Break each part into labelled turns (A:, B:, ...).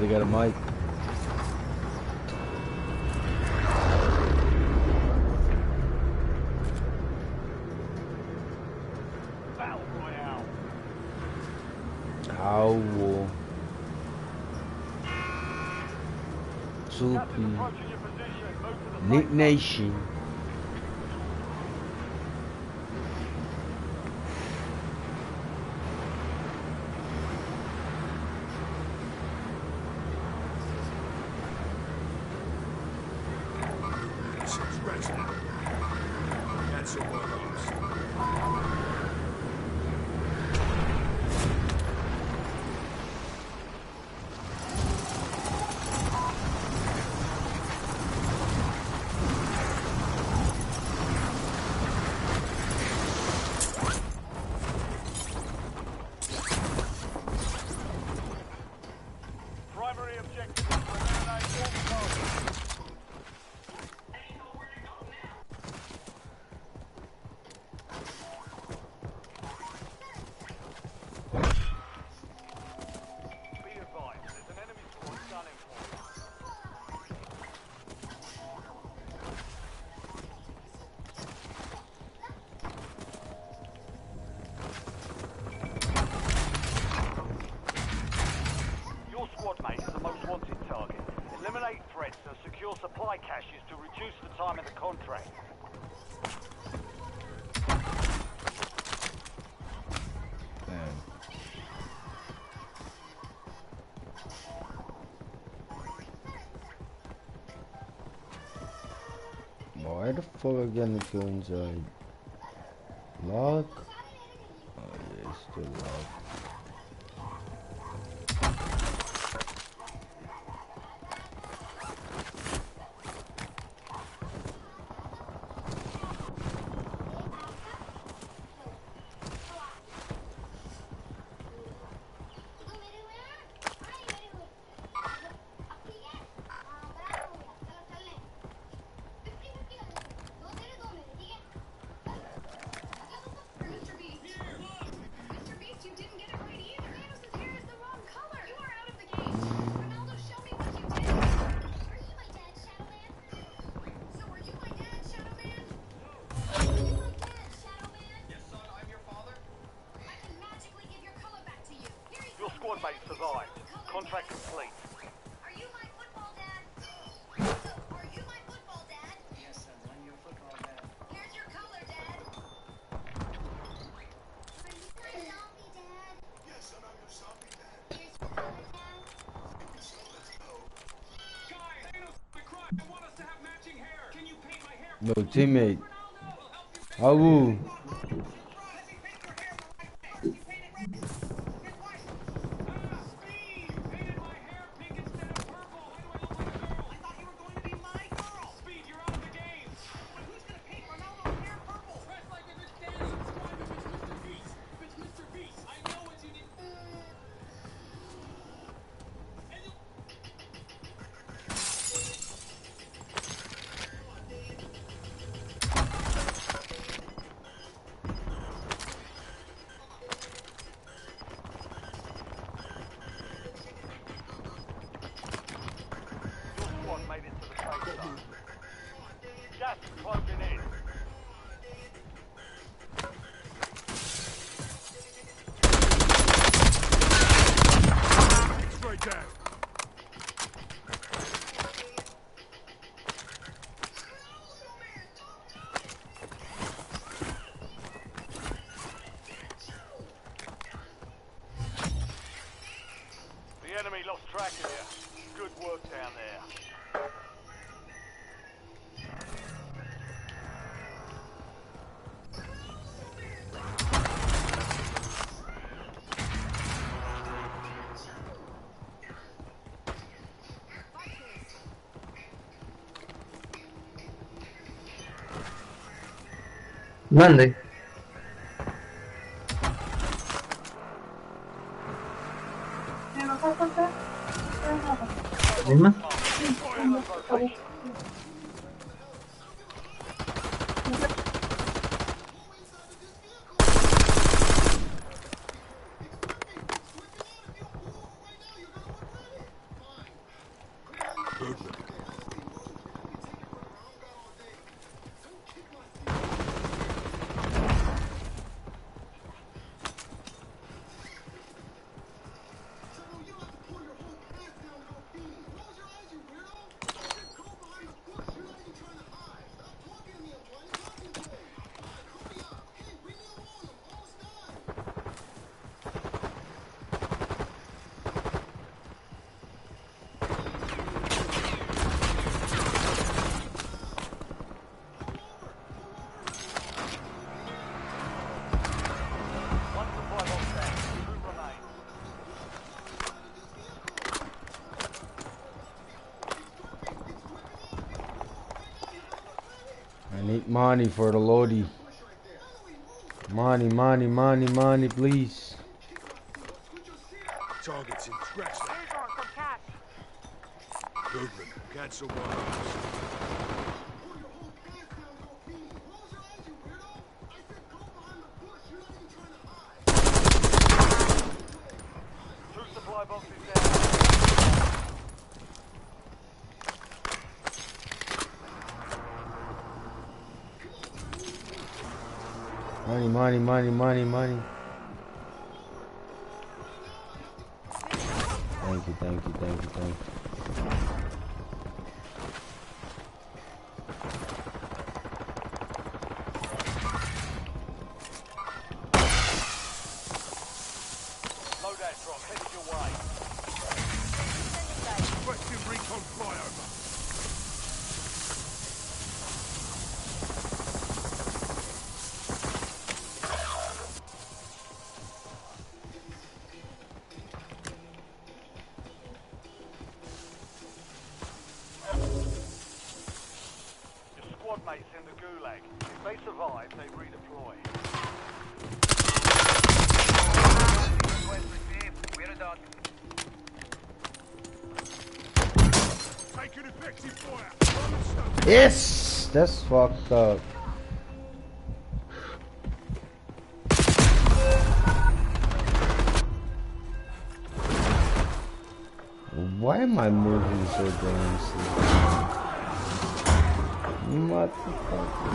A: Somebody got a mic.
B: Battle Royale.
A: Owl. Soupy.
B: Approaching your position. Move to the
A: Nick Nation.
B: primary objective is to eliminate all targets. Be advised, there's an enemy squad gunning for you. Your squad mate is the most wanted target. Eliminate threats and secure supply caches to reduce the time of the contract.
A: Damn. Why the fuck again to go inside? Lock? Oh yeah, it's still locked.
B: Your squad mate survived. Contract complete.
C: Are you my football dad? Are you my football dad?
D: Yes, son, I'm your football dad.
C: Here's your color, Dad. Are you my zombie dad?
E: Yes, son, I'm your zombie dad.
C: Here's your color, Dad.
E: So let's go.
F: Guys, Thanos, my crush. I want us to have matching hair. Can you paint my hair?
A: No teammate.
F: We'll help you paint
A: Awu.
F: Let me paint your hair the right way. You paint it red. Here's why. Speed! You painted my hair pink instead of purple. Why do I look like a girl? I thought you were going to be my girl. Speed, you're out of the game. But who's going to paint Ronaldo's hair purple? Dress like if it's Dan subscribe if it's Mr. Beast. If it's Mr. Beast, I know what you need. And you...
B: Your squad made it to the safe zone. Gas is closing in.
E: Straight down.
B: The enemy lost track of you. Good work down there.
D: Monday. Lima?
B: Fire location.
A: I need money for the Lodi. Money, money, money, money, please.
E: Targets in. Scratch that.
C: Here's on some cash.
E: Movement. Cancel wireless.
B: Two supply boxes down.
A: Money, money, money, money, money. Thank you, thank you, thank you, thank you.
B: Loadout drop headed your way.
E: Requesting recon flyover.
B: Your squad mates in the gulag. If they survive, they redeploy.
F: We're done.
E: Take an effective fire. Roman stuff.
A: Yes! That's fucked up. Why am I moving so damn slow? Motherfucker.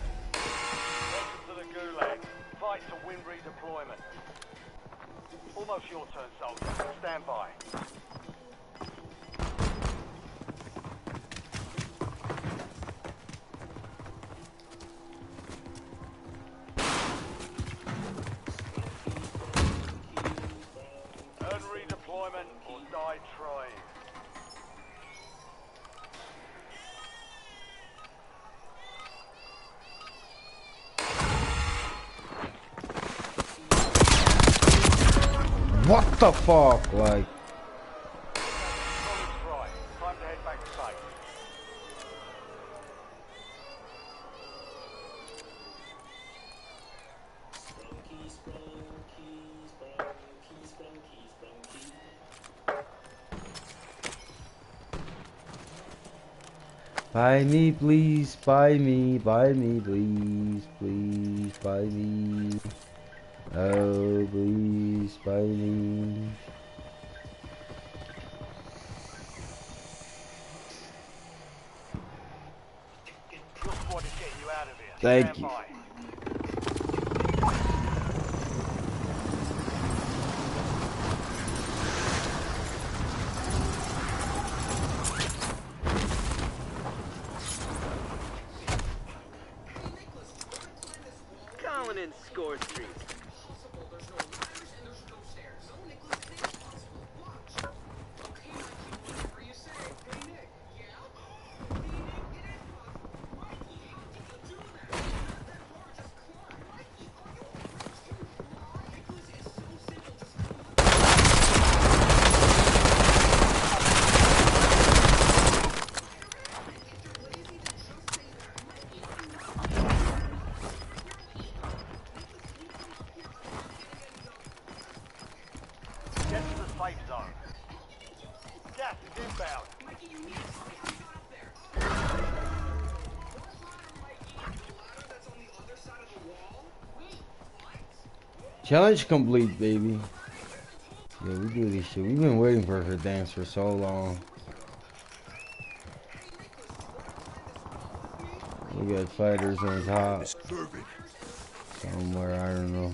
B: Welcome to the gulag. Fight to win redeployment. Almost your turn, soldier. Stand by. Earn redeployment or die trying.
A: What the fuck? Like,
B: Solid strike. Time to head back to base.
A: buy me, please, buy me, please, please, buy me. Oh, please, buy me.
B: Your squad is getting you out of here.
A: Thank
B: Stand
A: you.
B: by.
F: Colin and Score Street.
B: Get to the safe zone. Gas is inbound.
A: Challenge complete, baby. Yeah, we do this shit. We've been waiting for her dance for so long. We got fighters on top.
E: Moving.
A: Somewhere, I don't know.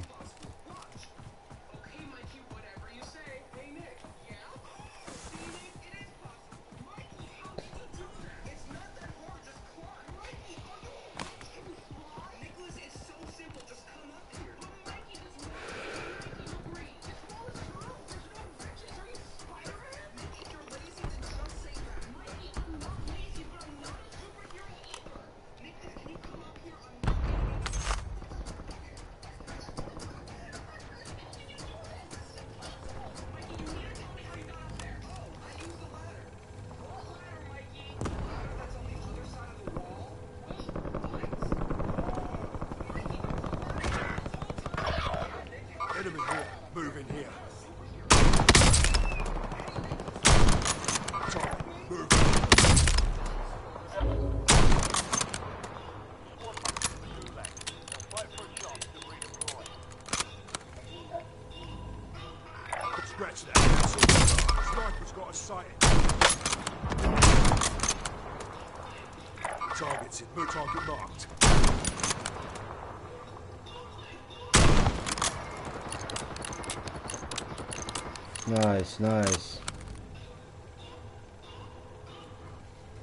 E: spotted. No target marked.
A: Nice, nice.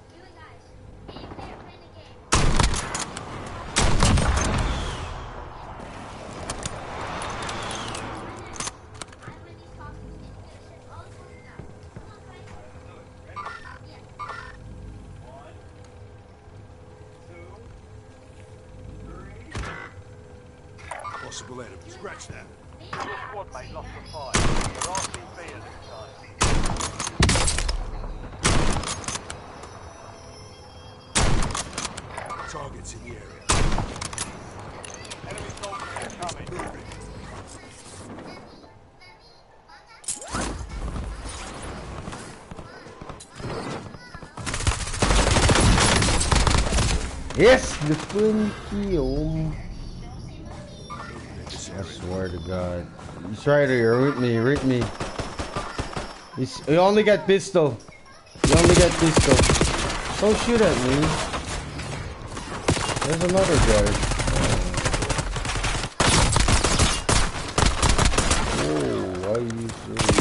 C: Doing guys. Being there, playing the game. I win these costumes. Get shit all sorted out. Come on, Frank. Yeah.
E: Possible enemy. Scratch that.
B: Your squad mate lost the fight. They're RCB at this time.
E: Targets in the area.
B: Enemy soldiers incoming.
A: Yes, the twin kill. I swear to God. He's right here, root me. He only got pistol. Don't shoot at me. There's another guy. Oh, why are you serious?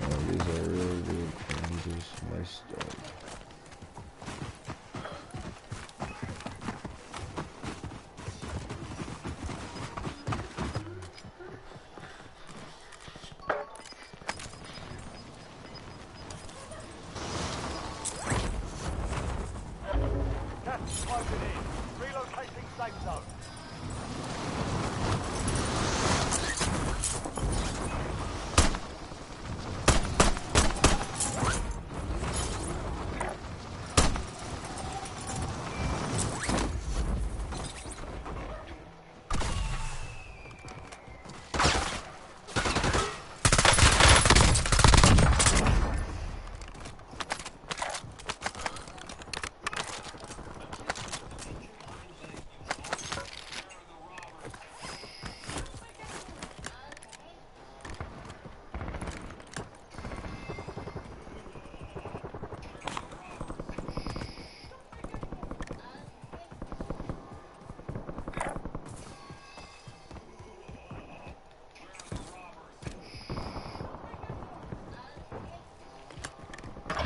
A: Oh, these are really good. These are nice stuff.
B: Gas is closing in. Relocating safe zone.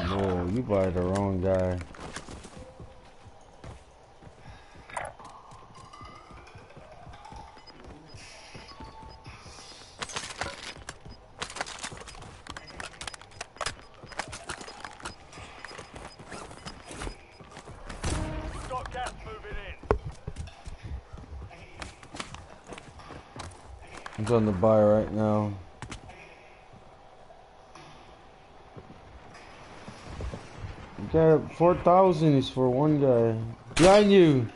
A: No, you buy the wrong guy.
B: We've got gas moving in.
A: He's on the buy right now. You got 4,000 is for one guy. Behind you!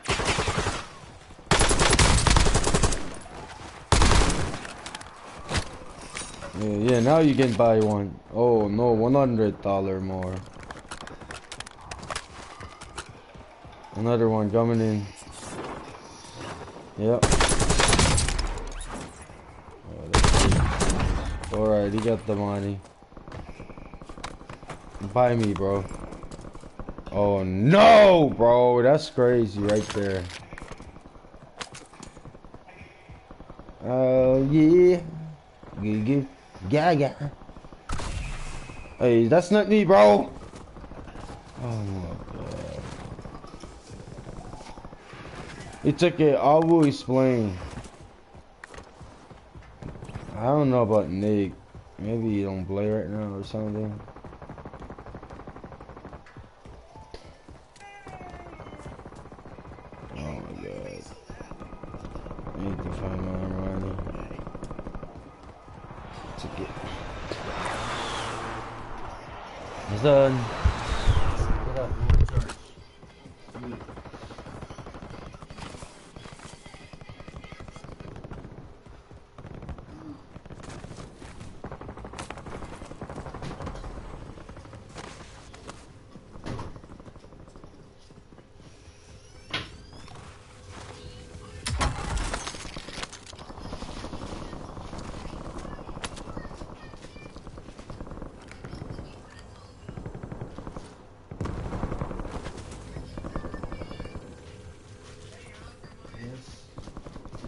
A: Yeah, now you can buy one. Oh no, $100 more. Another one coming in. Yep. Alright, he got the money. Buy me, bro. Oh no, bro, that's crazy right there. Oh yeah. Good. Gaga. Hey, that's not me, bro. Oh my God. It's okay, I will explain. I don't know about Nick. Maybe he don't play right now or something. Oh my God. I need to find my money. Ticket. It's done. What up?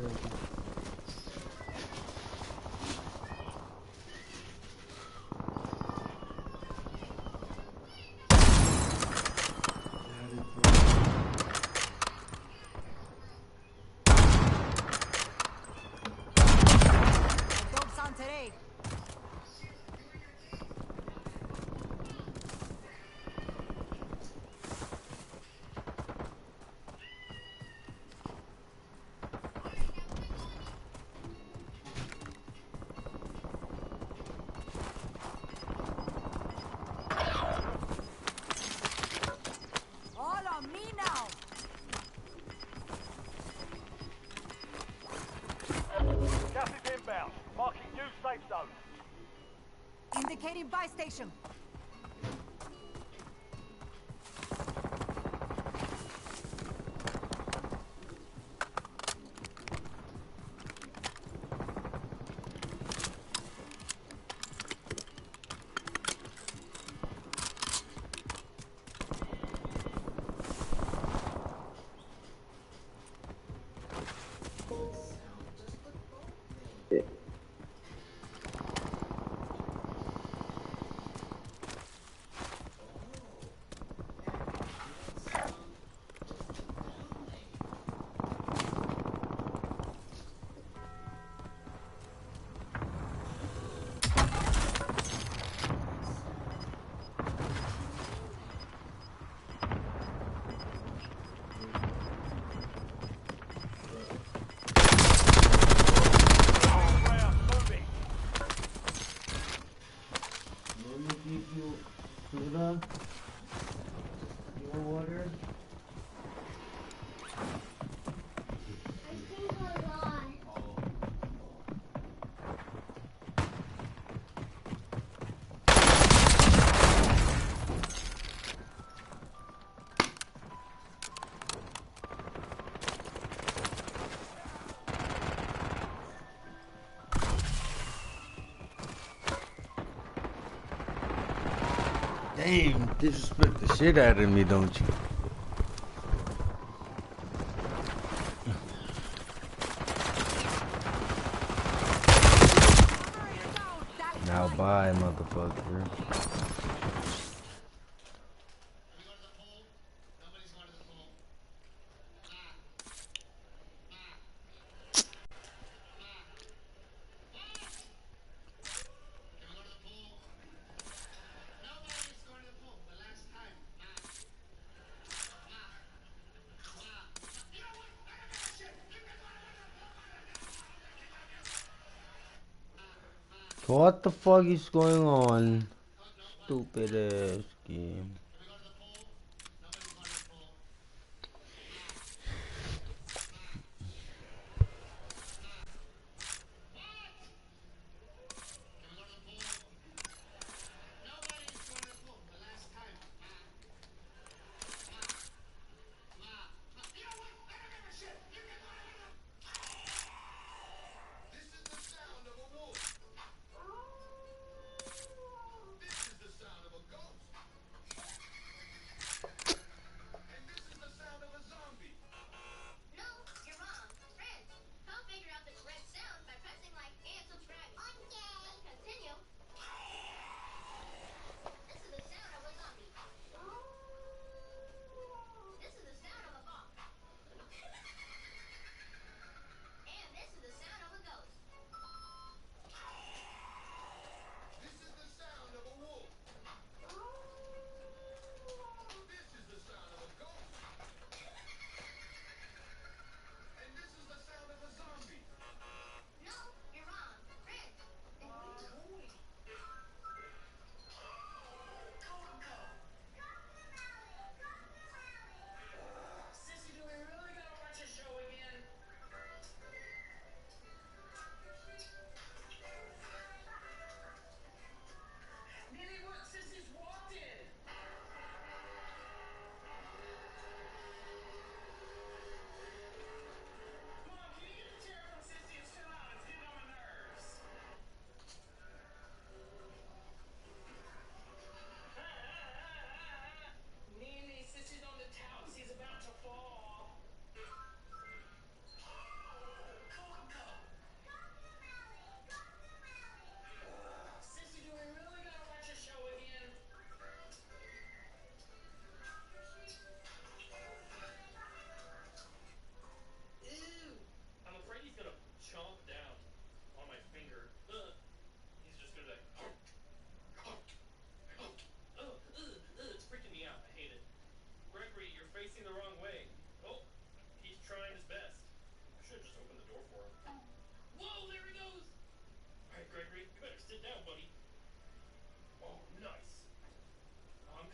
G: Dope sound today. All on me now.
B: Gas is inbound. Marking new safe zone.
G: Indicating buy station.
B: Round, moving.
H: Let me give you soda, your water.
C: I think a lot.
A: Damn, disrespect the shit out of me, don't you? Now bye, motherfucker. What the fuck is going on? Stupid ass game.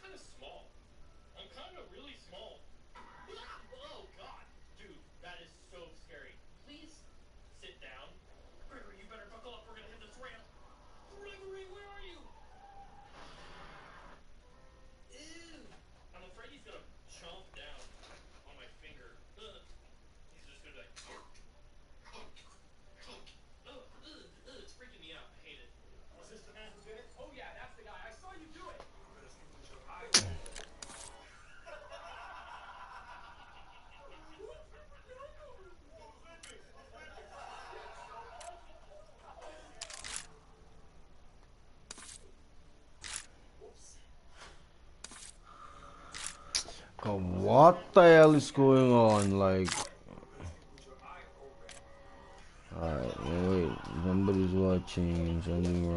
I: kind of small. I'm kind of really small. Oh God, dude, that is so scary. Please sit down. Gregory, you better buckle up. We're gonna hit this ramp. Gregory, where are you? Ew. I'm afraid he's gonna chomp down on my finger. He's just gonna be like. It's freaking me out. I hate it.
B: Was this the man who did it? Oh yeah, that's the guy. I saw you do it.
A: God, what the hell is going on? Like, alright, wait, somebody's watching, something wrong.